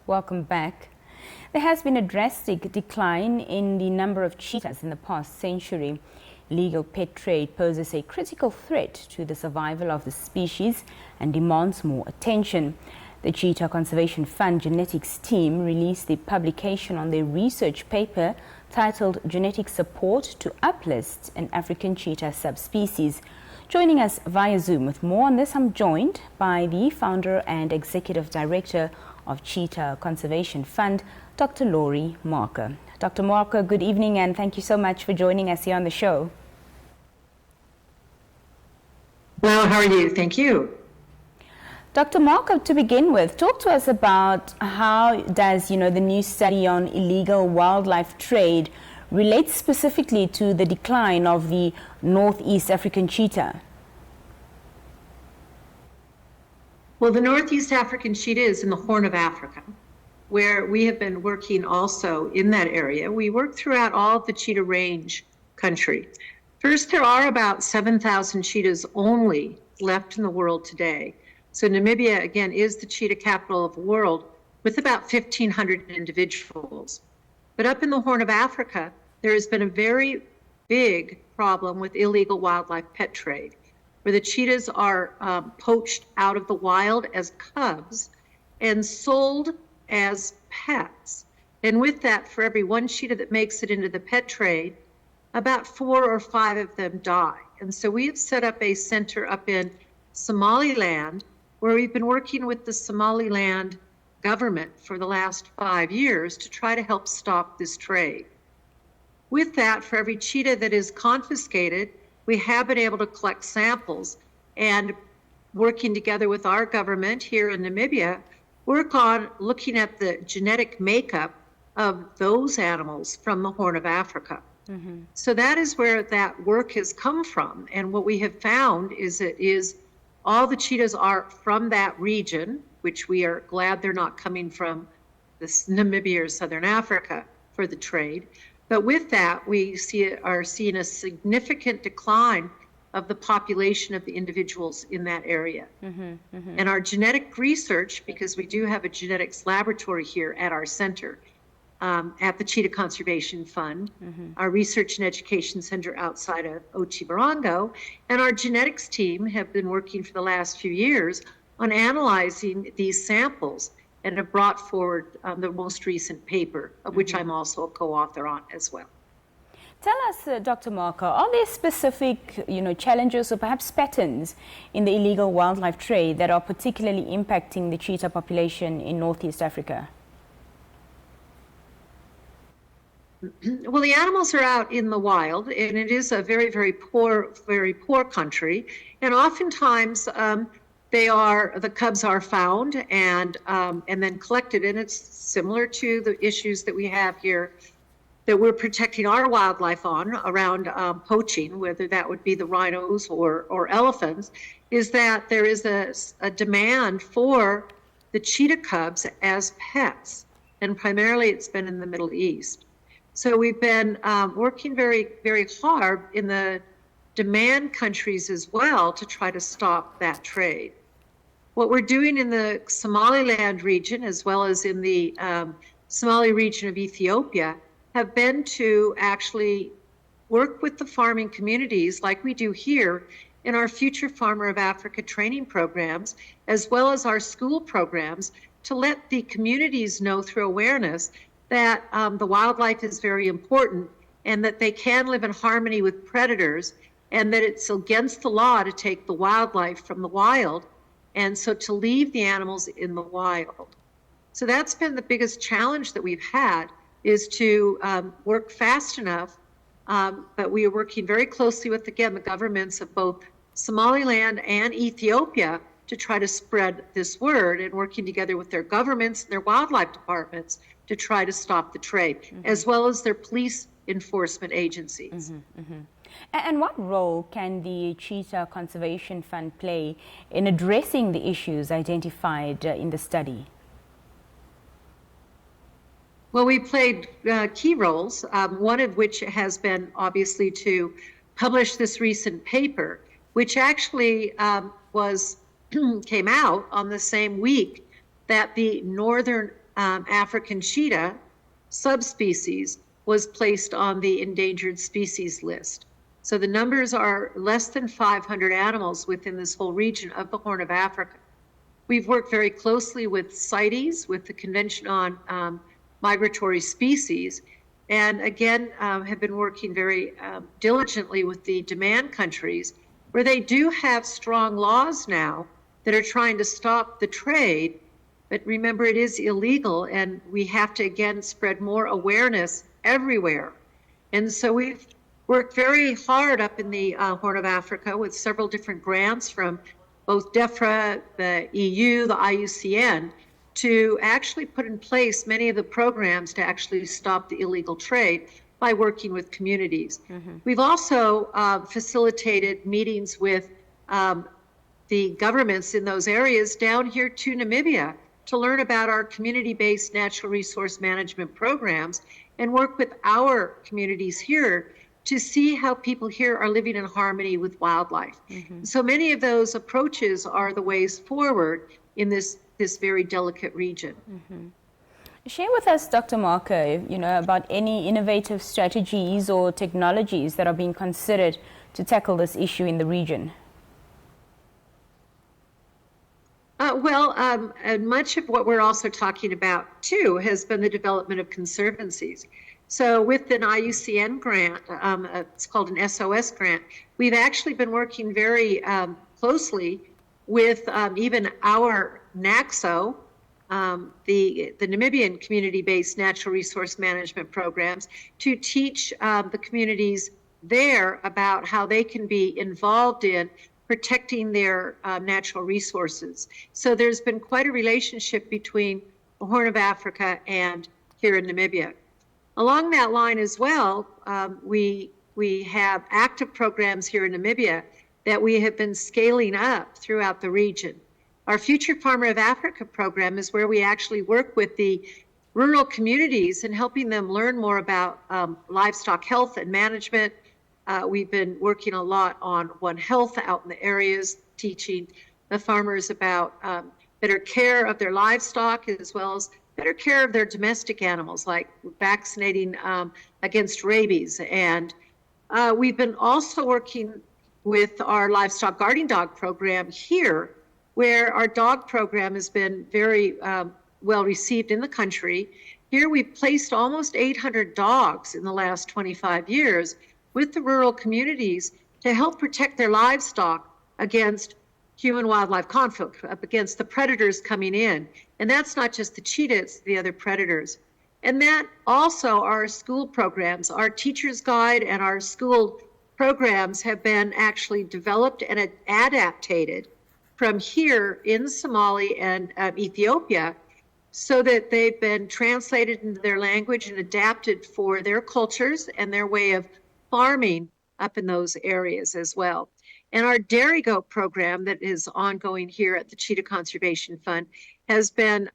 Welcome back. There has been a drastic decline in the number of cheetahs in the past century. Illegal pet trade poses a critical threat to the survival of the species and demands more attention. The Cheetah Conservation Fund genetics team released the publication on their research paper titled Genetic Support to Uplist an African Cheetah Subspecies. Joining us via Zoom with more on this, I'm joined by the founder and executive director of Cheetah Conservation Fund, Dr. Laurie Marker. Dr. Marker, good evening and thank you so much for joining us here on the show. Well, how are you? Thank you. Dr. Marker, to begin with, talk to us about how does, the new study on illegal wildlife trade relate specifically to the decline of the Northeast African cheetah? Well, the Northeast African cheetah is in the Horn of Africa, where we have been working also in that area. We work throughout all of the cheetah range country. First, there are about 7,000 cheetahs only left in the world today. So Namibia, again, is the cheetah capital of the world with about 1,500 individuals. But up in the Horn of Africa, there has been a very big problem with illegal wildlife pet trade, where the cheetahs are poached out of the wild as cubs and sold as pets. And with that, for every one cheetah that makes it into the pet trade, about 4 or 5 of them die. And so we have set up a center up in Somaliland, where we've been working with the Somaliland government for the last 5 years to try to help stop this trade. With that, for every cheetah that is confiscated, we have been able to collect samples and, working together with our government here in Namibia, work on looking at the genetic makeup of those animals from the Horn of Africa. Mm-hmm. So that is where that work has come from. And what we have found is all the cheetahs are from that region, which we are glad they're not coming from this Namibia or Southern Africa for the trade. But with that, we are seeing a significant decline of the population of the individuals in that area. Mm-hmm, mm-hmm. And our genetic research, because we do have a genetics laboratory here at our center, at the Cheetah Conservation Fund, mm-hmm. our research and education center outside of Otjiwarongo, and our genetics team have been working for the last few years on analyzing these samples and have brought forward the most recent paper, of which I'm also a co-author on as well. Tell us, Dr. Marker, are there specific, challenges or perhaps patterns in the illegal wildlife trade that are particularly impacting the cheetah population in Northeast Africa? Well, the animals are out in the wild, and it is a very, very poor country. And oftentimes, the cubs are found and then collected, and it's similar to the issues that we have here that we're protecting our wildlife on around poaching, whether that would be the rhinos or elephants, is that there is a demand for the cheetah cubs as pets, and primarily it's been in the Middle East. So we've been working very, very hard in the demand countries as well to try to stop that trade. What we're doing in the Somaliland region, as well as in the Somali region of Ethiopia, have been to actually work with the farming communities like we do here in our Future Farmer of Africa training programs, as well as our school programs, to let the communities know through awareness that the wildlife is very important and that they can live in harmony with predators, and that it's against the law to take the wildlife from the wild, and so to leave the animals in the wild. So that's been the biggest challenge that we've had, is to work fast enough, but we are working very closely with, again, the governments of both Somaliland and Ethiopia to try to spread this word, and working together with their governments and their wildlife departments to try to stop the trade, mm-hmm. as well as their police enforcement agencies. Mm-hmm, mm-hmm. And what role can the Cheetah Conservation Fund play in addressing the issues identified in the study? Well, we played key roles, one of which has been obviously to publish this recent paper, which actually came out on the same week that the northern African cheetah subspecies was placed on the endangered species list. So the numbers are less than 500 animals within this whole region of the Horn of Africa. We've worked very closely with CITES, with the Convention on Migratory Species, and again, have been working very diligently with the demand countries, where they do have strong laws now that are trying to stop the trade. But remember, it is illegal, and we have to, again, spread more awareness everywhere. And so we've worked very hard up in the Horn of Africa with several different grants from both DEFRA, the EU, the IUCN, to actually put in place many of the programs to actually stop the illegal trade by working with communities. We've also facilitated meetings with the governments in those areas down here to Namibia to learn about our community-based natural resource management programs and work with our communities here to see how people here are living in harmony with wildlife. So many of those approaches are the ways forward in this very delicate region. Share with us, Dr. Marker, about any innovative strategies or technologies that are being considered to tackle this issue in the region. Much of what we're also talking about, too, has been the development of conservancies. So with an IUCN grant, it's called an SOS grant, we've actually been working very closely with even our NACSO, the Namibian community-based natural resource management programs, to teach the communities there about how they can be involved in protecting their natural resources. So there's been quite a relationship between the Horn of Africa and here in Namibia. Along that line as well, we have active programs here in Namibia that we have been scaling up throughout the region. Our Future Farmer of Africa program is where we actually work with the rural communities and helping them learn more about livestock health and management. We've been working a lot on One Health out in the areas, teaching the farmers about better care of their livestock as well as better care of their domestic animals, like vaccinating against rabies. And we've been also working with our livestock guarding dog program here, where our dog program has been very well received in the country. Here we've placed almost 800 dogs in the last 25 years with the rural communities to help protect their livestock against human-wildlife conflict, up against the predators coming in. And that's not just the cheetahs, the other predators. And that also our school programs, our teacher's guide and our school programs have been actually developed and adapted from here in Somali and Ethiopia, so that they've been translated into their language and adapted for their cultures and their way of farming up in those areas as well. And our dairy goat program that is ongoing here at the Cheetah Conservation Fund has been,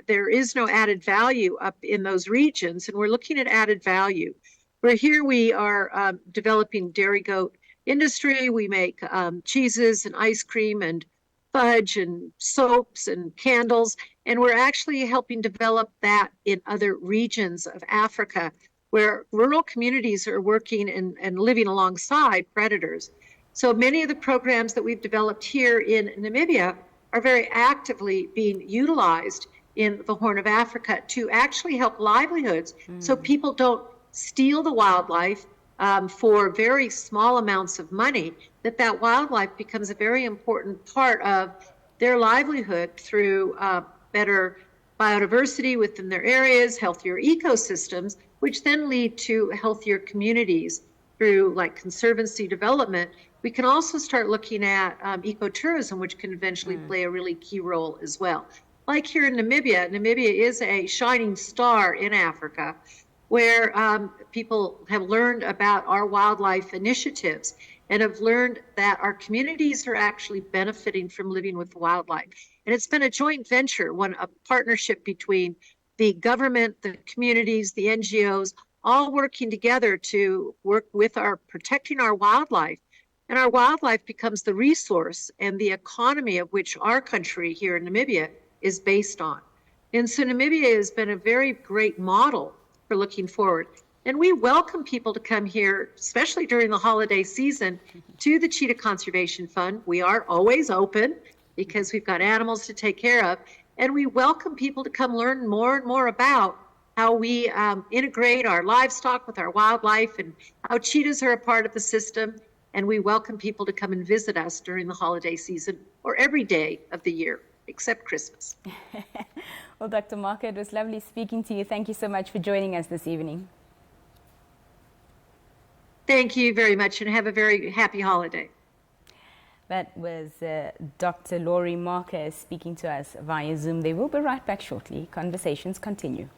there is no added value up in those regions, and we're looking at added value. Where here we are developing dairy goat industry. We make cheeses and ice cream and fudge and soaps and candles, and we're actually helping develop that in other regions of Africa where rural communities are working and living alongside predators. So many of the programs that we've developed here in Namibia are very actively being utilized in the Horn of Africa to actually help livelihoods, so people don't steal the wildlife for very small amounts of money, that wildlife becomes a very important part of their livelihood through better biodiversity within their areas, healthier ecosystems, which then lead to healthier communities through like conservancy development. We can also start looking at ecotourism, which can eventually play a really key role as well. Like here in Namibia, Namibia is a shining star in Africa, where people have learned about our wildlife initiatives and have learned that our communities are actually benefiting from living with wildlife. And it's been a joint venture, a partnership between the government, the communities, the NGOs, all working together to work with protecting our wildlife. And our wildlife becomes the resource and the economy of which our country here in Namibia is based on. And so Namibia has been a very great model for looking forward. And we welcome people to come here, especially during the holiday season, to the Cheetah Conservation Fund. We are always open because we've got animals to take care of. And we welcome people to come learn more and more about how we integrate our livestock with our wildlife and how cheetahs are a part of the system. And we welcome people to come and visit us during the holiday season or every day of the year, except Christmas. Well, Dr. Marker, it was lovely speaking to you. Thank you so much for joining us this evening. Thank you very much, and have a very happy holiday. That was Dr. Laurie Marker speaking to us via Zoom. They will be right back shortly. Conversations continue.